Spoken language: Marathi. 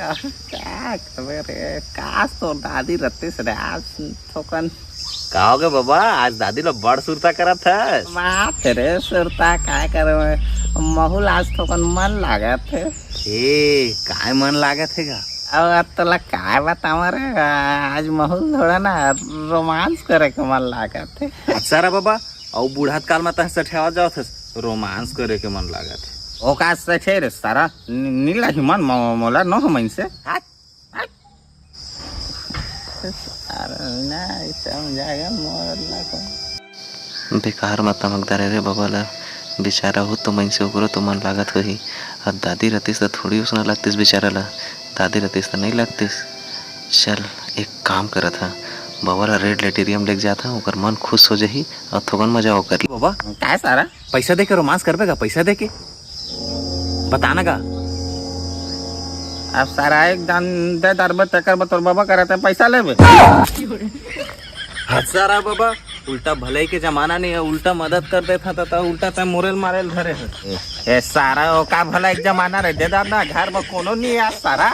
क्या करे रे, काश तो दादी रहतीस रे आज थोकन का हो गए बाबा, आज दादी लोग बड़ सुरता करत है। बात रे सुरता काय करे महूल आज थोकन मन लागत है। ए काय मन लागत है गा? अब तुला काय बतावा रे, आज महूल थोड़ा ना रोमांस करे के मन लागत है। अच्छा रे बाबा, और बूढ़ात काल में तहस ठेवा जाओ थे रोमांस करे के मन लागत है। ओका से छे रे सारा नीला ही मन मोला न हम से ना समझाएगा मोला को बेकार मत तमकदा रे बाबा ला, बेचारा हो तो मन से ओकरो तो मन लागत होही। और दादी रहतीस तो थोड़ी उसना लगतीस बेचारा ला, दादी रहतीस तो नहीं लगतीस। चल एक काम करत था, बाबा ला रेड लेटेरियम लेके जाता, ओकर मन खुश हो जाही और थोगन मजा हो कर। बाबा काय सारा पैसा दे के रोमांस करबे का? पैसा दे के बताना का? अब सारा एक दान दे दरबे तकर बतौर बाबा करते पैसा लेबे। हजारा बाबा, उल्टा भलाई के जमाना नहीं है, उल्टा मदद कर देता था तो उल्टा तय मोरेल मारेल धरे है। ए सारा ओका भला एक जमाना रे दे दादा घर में कोनो नहीं आ सारा